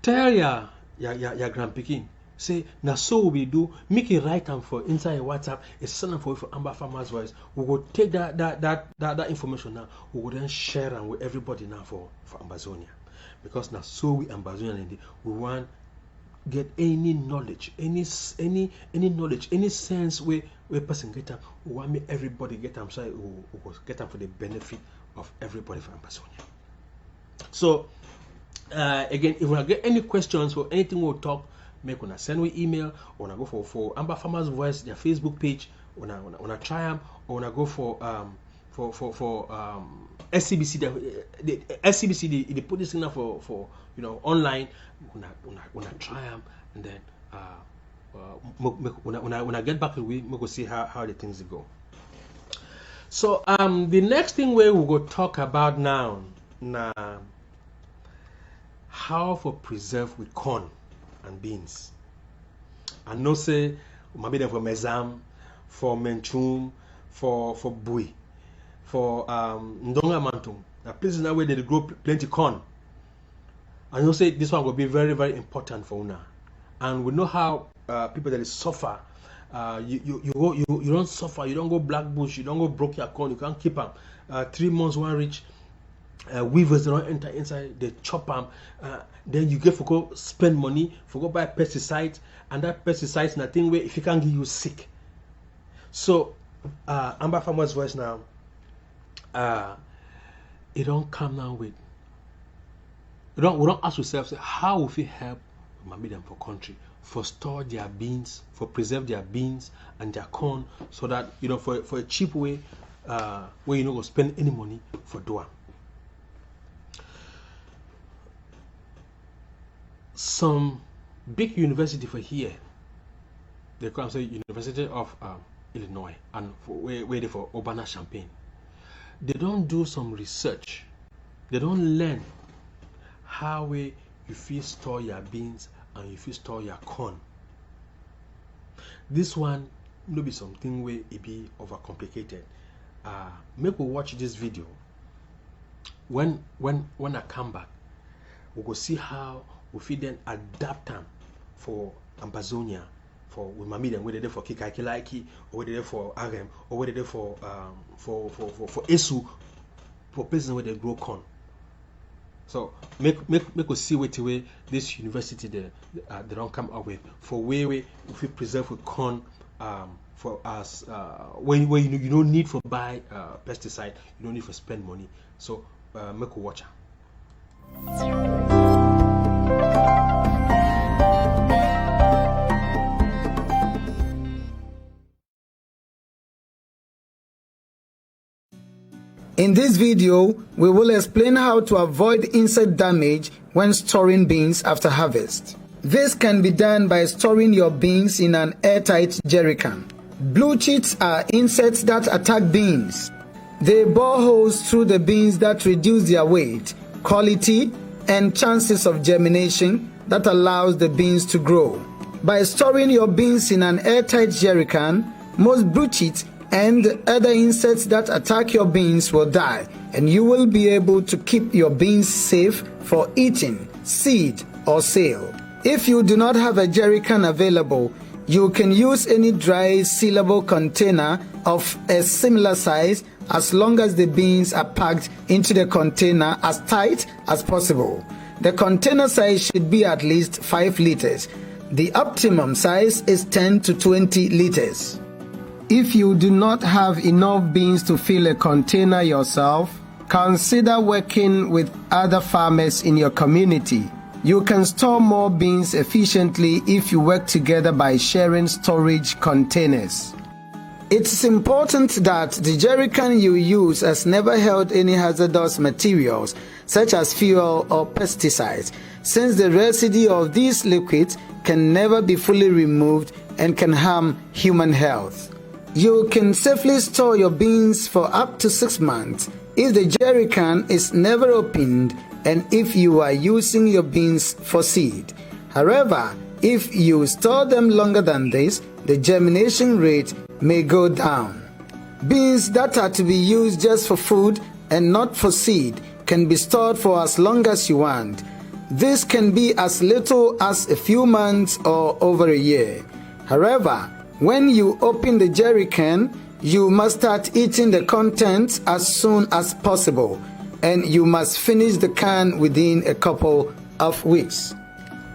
tell your grandpikin, say now so we do, make it write them for inside your WhatsApp, it's send them for Amber Farmers Voice. We will take that information now, we will then share them with everybody now for Ambazonian. Because now so we Ambazonian we want get any knowledge, any knowledge, any sense where person get them, we want me everybody get them, so we will get them for the benefit of everybody for Ambazonia. So again, if we get any questions or anything we'll talk, make una send we email, or go for Amber Farmers Voice, their Facebook page, una try them, or go for SCBC. The SCBC they put this in for online. Una try them, and then when get back to we go see how the things go. So the next thing we will go talk about now how for preserve with corn and beans. I know say maybe them for Mezam, for Menchum, for Bui, for Ndonga Mantum. The places now where they grow plenty corn. And you say this one will be very, very important for una. And we know how people that suffer. You don't suffer. You don't go black bush. You don't go broke your corn. You can't keep them. 3 months one reach. Weavers don't enter inside. They chop them. Then you get for go spend money for go buy pesticides, and that pesticides nothing way if you can't get you sick. So Amber Farmers Voice now. It don't come now with. We don't ask ourselves how we help them for country, for store their beans, for preserve their beans and their corn, so that for a cheap way where go spend any money for doing. Some big university for here, they come say University of Illinois, and where they for Urbana-Champaign. They don't do some research. They don't learn how you feel store your beans and you feel store your corn. This one no be something where it be overcomplicated. Make we watch this video. When I come back, we go see how we feel then adapt them for Ambazonia, for we mami them whether they for Kikakilaiki, or whether they for Arem, or whether they for Esu, for places where they grow corn. So make us see what way this university they don't come up with for where if we preserve with corn for us where you don't need for buy pesticide, you don't need for spend money. So make a watch. In this video, we will explain how to avoid insect damage when storing beans after harvest. This can be done by storing your beans in an airtight jerry can. Blue chits are insects that attack beans. They bore holes through the beans that reduce their weight, quality, and chances of germination that allows the beans to grow. By storing your beans in an airtight jerry can, most blue chits and other insects that attack your beans will die, and you will be able to keep your beans safe for eating, seed, or sale. If you do not have a jerry can available, you can use any dry sealable container of a similar size as long as the beans are packed into the container as tight as possible. The container size should be at least 5 liters. The optimum size is 10 to 20 liters. If you do not have enough beans to fill a container yourself, consider working with other farmers in your community. You can store more beans efficiently if you work together by sharing storage containers. It's important that the jerry can you use has never held any hazardous materials such as fuel or pesticides, since the residue of these liquids can never be fully removed and can harm human health. You can safely store your beans for up to 6 months if the jerry can is never opened and if you are using your beans for seed. However, if you store them longer than this, the germination rate may go down. Beans that are to be used just for food and not for seed can be stored for as long as you want. This can be as little as a few months or over a year. However, when you open the jerry can, you must start eating the contents as soon as possible, and you must finish the can within a couple of weeks.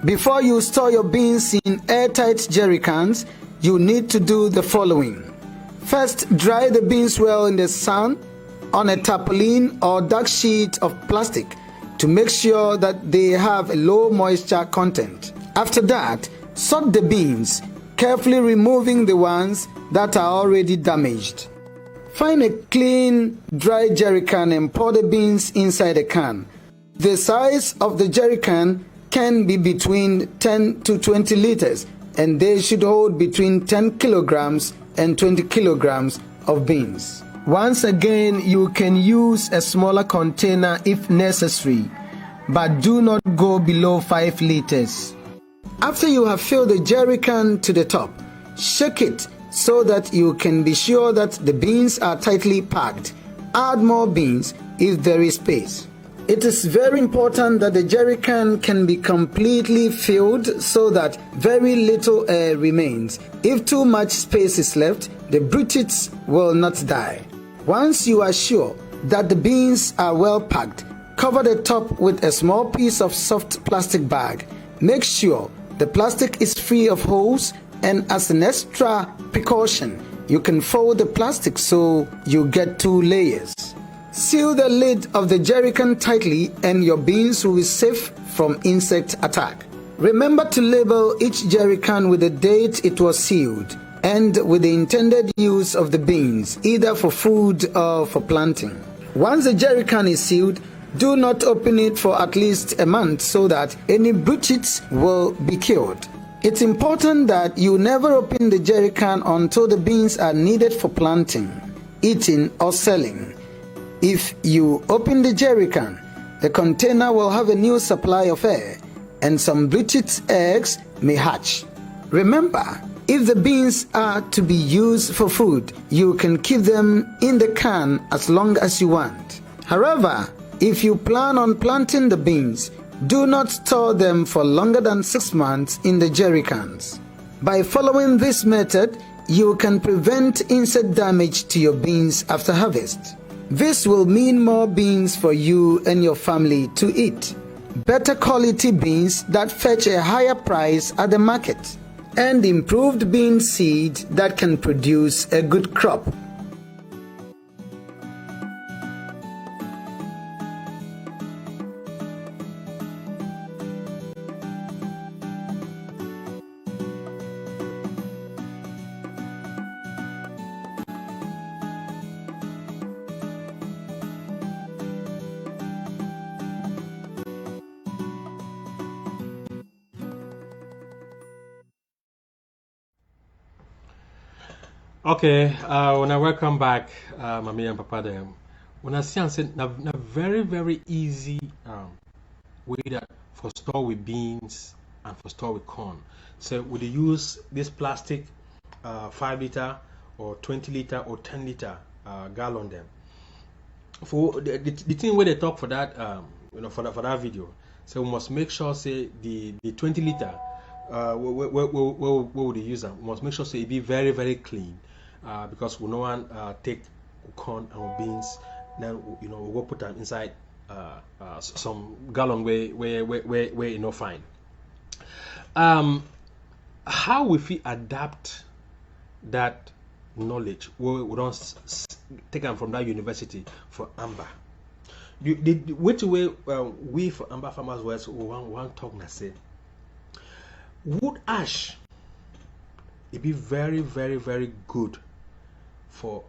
Before you store your beans in airtight jerry cans, you need to do the following. First, dry the beans well in the sun on a tarpaulin or dark sheet of plastic to make sure that they have a low moisture content. After that, sort the beans, carefully removing the ones that are already damaged. Find a clean, dry jerry can and pour the beans inside the can. The size of the jerry can be between 10 to 20 liters, and they should hold between 10 kilograms and 20 kilograms of beans. Once again, you can use a smaller container if necessary, but do not go below 5 liters. After you have filled the jerry can to the top, shake it so that you can be sure that the beans are tightly packed. Add more beans if there is space. It is very important that the jerry can be completely filled so that very little air remains. If too much space is left, the bruchits will not die. Once you are sure that the beans are well packed, cover the top with a small piece of soft plastic bag. Make sure the plastic is free of holes, and as an extra precaution, you can fold the plastic so you get 2 layers. Seal the lid of the jerry can tightly and your beans will be safe from insect attack. Remember to label each jerry can with the date it was sealed and with the intended use of the beans, either for food or for planting. Once the jerry can is sealed, do not open it for at least a month so that any bruchits will be killed. It's important that you never open the jerry can until the beans are needed for planting, eating, or selling. If you open the jerry can, the container will have a new supply of air, and some bruchits eggs may hatch. Remember, if the beans are to be used for food, you can keep them in the can as long as you want. However, if you plan on planting the beans, do not store them for longer than 6 months in the jerry cans. By following this method, you can prevent insect damage to your beans after harvest. This will mean more beans for you and your family to eat. Better quality beans that fetch a higher price at the market, and improved bean seed that can produce a good crop. Okay, when I welcome back, Mami and Papa them, when I see and say, na very easy way that for store with beans and for store with corn. So would you use this plastic 5 liter or 20 liter or 10 liter gallon them? For the thing where they talk for that, for that video, so we must make sure say the 20 liter, where would you use them? We must make sure say it be very clean. Because we no one take corn and beans, then we go put them inside some gallon where fine. How we fit adapt that knowledge? We don't take them from that university for Amber. Which way we for Amber Farmers West we want talk and say wood ash. It be very good for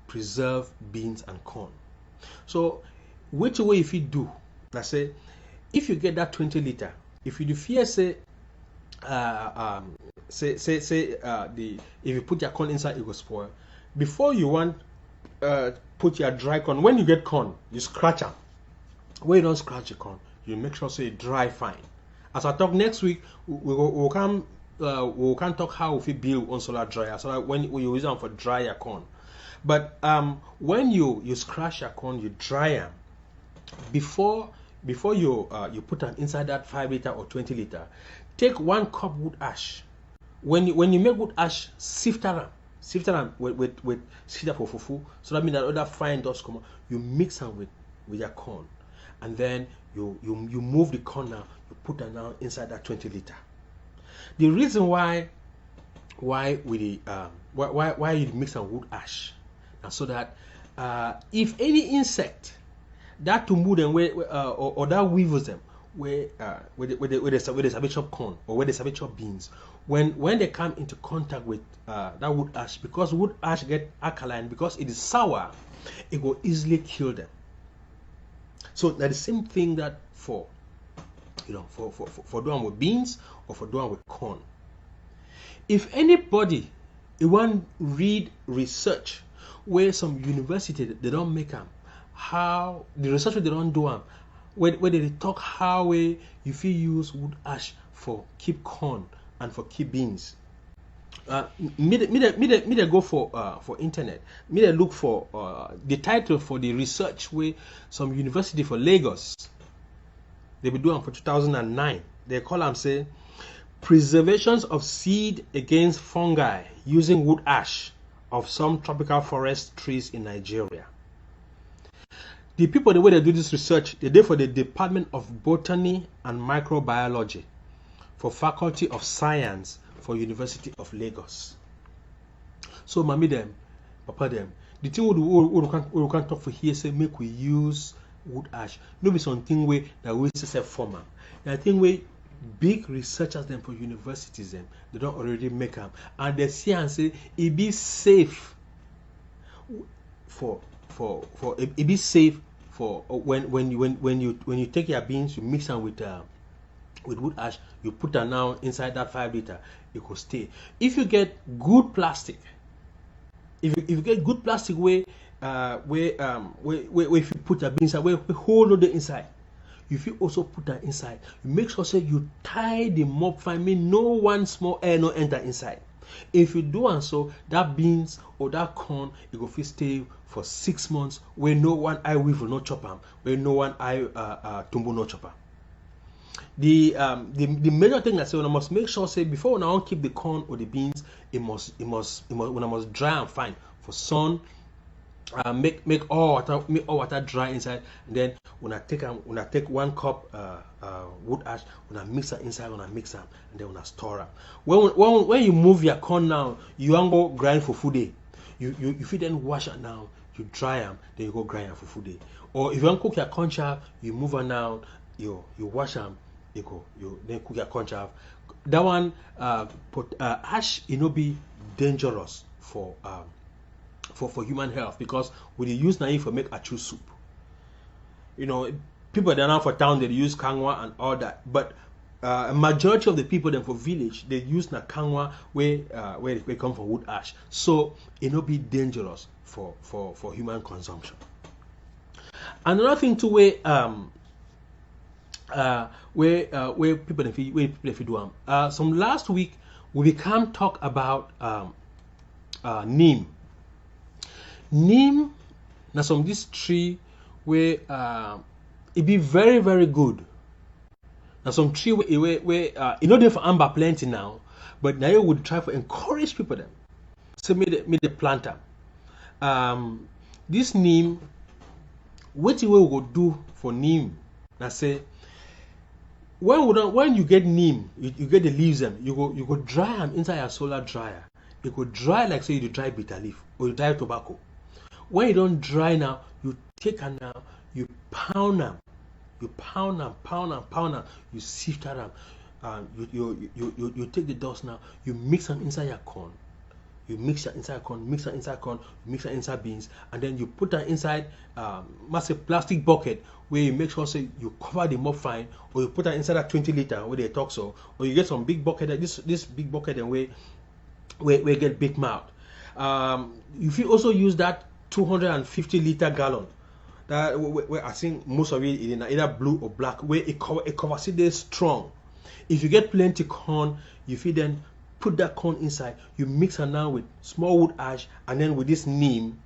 preserve beans and corn. So which way if you do, let's say if you get that 20 liter, if you do fear say if you put your corn inside it will spoil. Before you want put your dry corn, when you get corn you scratch them. When you don't scratch your corn, you make sure say dry fine. As I talk next week, we'll come. We can't talk how we build on solar dryer, so that when you use them for dry your corn. But when you scratch your corn, you dry them before you put them inside that 5 liter or 20 liter. Take 1 cup wood ash. When you make wood ash, sift them with sifter for fufu. So that means that other fine dust come out. You mix them with your corn, and then you move the corn now. You put them now inside that 20 liter. The reason why you mix some wood ash, and so that if any insect that to move them or that weevils them where they sabi chop corn or where they sabi chop beans, when they come into contact with that wood ash, because wood ash get alkaline, because it is sour, it will easily kill them. So that's the same thing that for doing with beans or for doing with corn. If anybody want read research where some university they don't make them, how the research they don't do them, where they talk how you feel use wood ash for keep corn and for keep beans. Me go for internet. Me they look for the title for the research where some university for Lagos. They be doing for 2009. They call them say preservations of seed against fungi using wood ash of some tropical forest trees in Nigeria. The people the way they do this research, they do for the Department of Botany and Microbiology for Faculty of Science for University of Lagos. So mommy them, papa them, the thing we can talk for here say make we use wood ash. No be something way that we say formal. I think we big researchers them for universities them they don't already make them, and they see and say it be safe for it be safe for when you take your beans, you mix them with wood ash, you put them now inside that 5 liter, it will stay. If you get good plastic, if you get good plastic where if you put your beans inside, where hold the inside, if you also put that inside, you make sure say you tie the mop fine, mean no one small air no enter inside. If you do and so, that beans or that corn, it go fit stay for 6 months where no one eye weevil no chop am, where no one eye tumbo no chop am. The major thing I say, when I must make sure say before when I want keep the corn or the beans, it must dry and fine for sun make all water dry inside, and then when I take 1 cup wood ash, when I mix it inside, when I mix them, and then when I store them. When you move your corn now, you want go grind for food day. You feed then wash it now, you dry them, then you go grind them for food day. Or if you want cook your corn chop, you move them now, you wash them, you then cook your corn chop. That one ash be dangerous for human health, because we use naive for make achu soup. People that are now for town, they use kangwa and all that, but a majority of the people then for village, they use na kangwa where they come from wood ash, so it be dangerous for human consumption. Another thing to where people do some last week we become talk about neem. Neem na some this tree where it be very very good. Now some tree where there for amber plenty now, but now you would try to encourage people them. So me the plant them. This neem, what we will do for neem? Now say when you get neem, you get the leaves them, you go dry them inside a solar dryer. You go dry like say you dry bitter leaf or you dry tobacco. When you don't dry now, you take them now, you pound them, pound them, you sift them, you take the dust now, you mix them inside your corn. You mix it inside corn, mix it inside beans, and then you put that inside massive plastic bucket where you make sure say you cover the mop fine, or you put that inside a 20 liter where they talk so, or you get some big bucket, this big bucket and where get big mouth. You can also use that 250 liter gallon. That where I think most of it is either blue or black, where it covers it strong. If you get plenty corn, you feed then put that corn inside, you mix it now with small wood ash and then with this neem,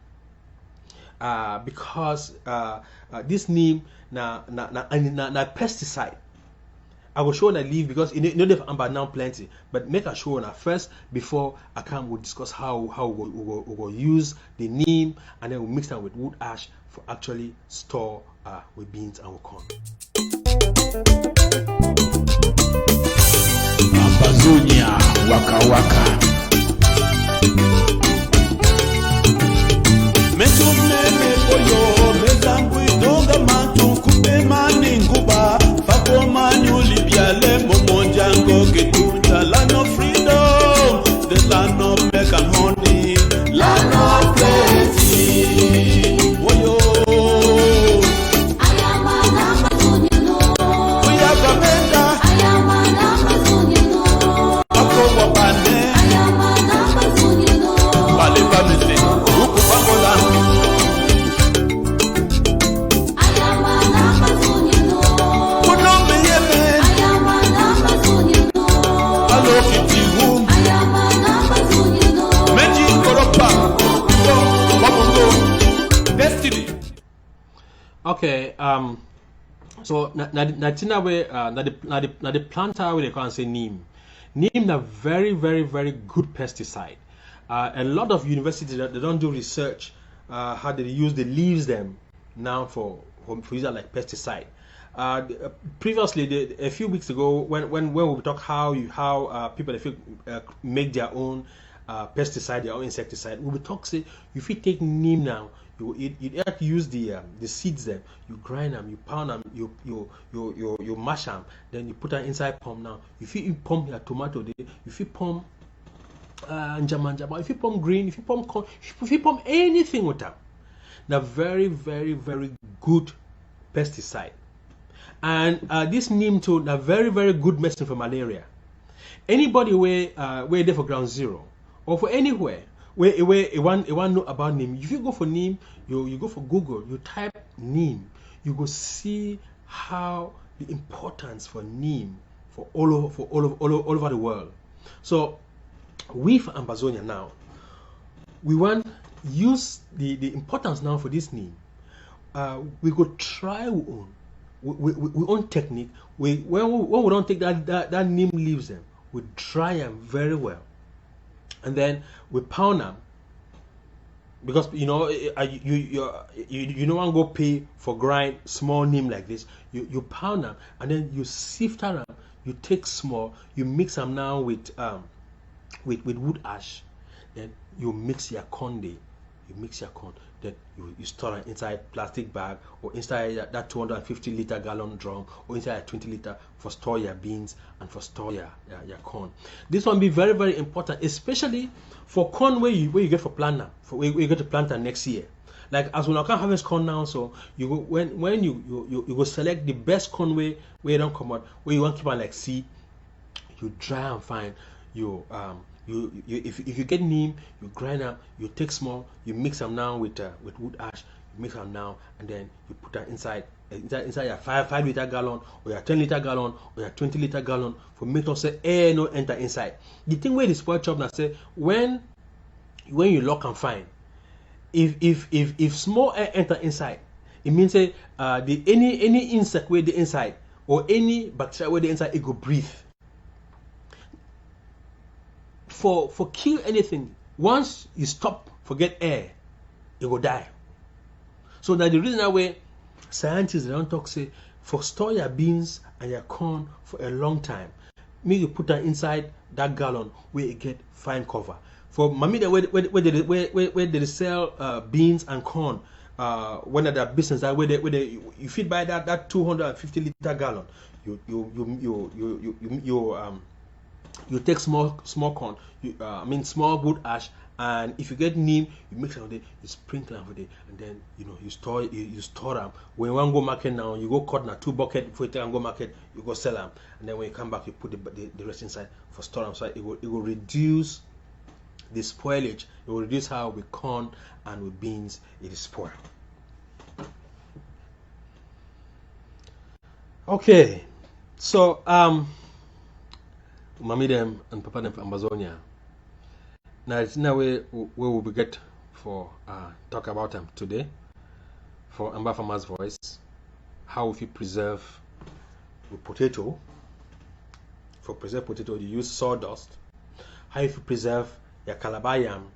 because this neem na pesticide. I will show that leaf because you know they've amber now plenty, but make a show on first before I come. We'll discuss how we will use the neem, and then we'll mix that with wood ash for actually store with beans and with corn. Ambazonia waka waka. Mesumene poyo mezangu idonga matu kupe mani nguba fako manyu libya lembo monjango ketuta land of freedom, the land of milk and honey, land of plenty. Woyo Okay, so na the planter where they can say neem. Neem is a very very very good pesticide. A lot of universities they don't do research how they use the leaves them now for using like pesticide. Previously, a few weeks ago, when we talk how people make their own pesticide, their own insecticide, we talk say if you take neem now. You have to use the seeds them. You grind them, you pound them, you mash them. Then you put them inside pump now. If you pump your tomato, if you pump njama, if you pump green, if you pump corn, if you pump anything with them, they're very very very good pesticide. And this neem too, they're very very good medicine for malaria. Anybody where there for ground zero or for anywhere. Where you want know about neem. If you go for neem, you go for Google, you type neem, you go see how the importance for neem for all over the world. So we for Ambazonia now, we want use the importance now for this neem. We go try we own technique. When we don't take that neem leaves them, we dry them very well. And then we pound them. because you know you don't want to go pay for grind small neem like this. You pound them and then you sift them. You take small, you mix them now with wood ash. Then you mix your corn there. You mix your corn. Then you store it inside plastic bag or inside that 250 liter gallon drum or inside a 20 liter for store your beans and for store your corn. This one be very, very important, especially for corn where you get for planter, for where you get to planter next year. Like as when I can't harvest corn now, so you go when you go select the best corn where you don't come out, where you want to keep on like seed, you dry and fine. If you get neem, you grind them, you take small, you mix them now with wood ash, you mix them now, and then you put that inside your 5 liter gallon or your 10 liter gallon or your 20 liter gallon for make sure say air no enter inside. The thing where the spoil chop now say when you lock and fine, if small air enter inside, it means say any insect where the inside or any bacteria where the inside it go breathe. For kill anything, once you stop forget air, it will die. So that the reason that way scientists don't talk say for store your beans and your corn for a long time, make you put that inside that gallon where it get fine cover. For mommy where they sell beans and corn, when at that business that where you feed by that 250 liter gallon, you take small corn, small wood ash, and if you get neem, you mix it with it, you sprinkle them with it, and then you store them. When you want to go market now, you go cut now 2 buckets before you take and go market, you go sell them, and then when you come back, you put the rest inside for store them. So it will reduce the spoilage. It will reduce how with corn and with beans it is spoiled. Okay, so mommy them and papa them from Ambazonia. Now it's now where we will get for talk about them today for Amba Farmer's Voice. How if you preserve with potato. For preserve potato you use sawdust. How if you preserve your Calabar yam,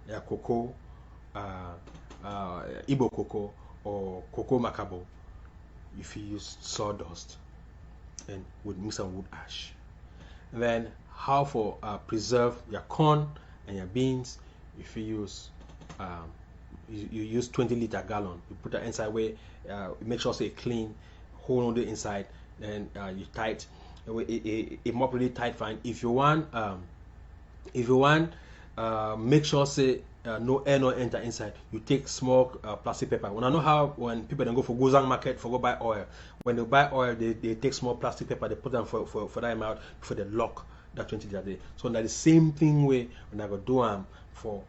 your cocoa, Igbo cocoa or cocoa macabo, if you use sawdust and would mix some wood ash. Then how for preserve your corn and your beans, if you use you use 20 liter gallon, you put that inside where make sure say clean, hold on the inside, then you tight it more really tight fine. If you want make sure say no air no enter inside, you take small plastic paper. When I know how when people then go for Gozang market for go buy oil, when they buy oil they take small plastic paper, they put them for that amount before they lock that 20 liter day. So that the same thing way when I go do for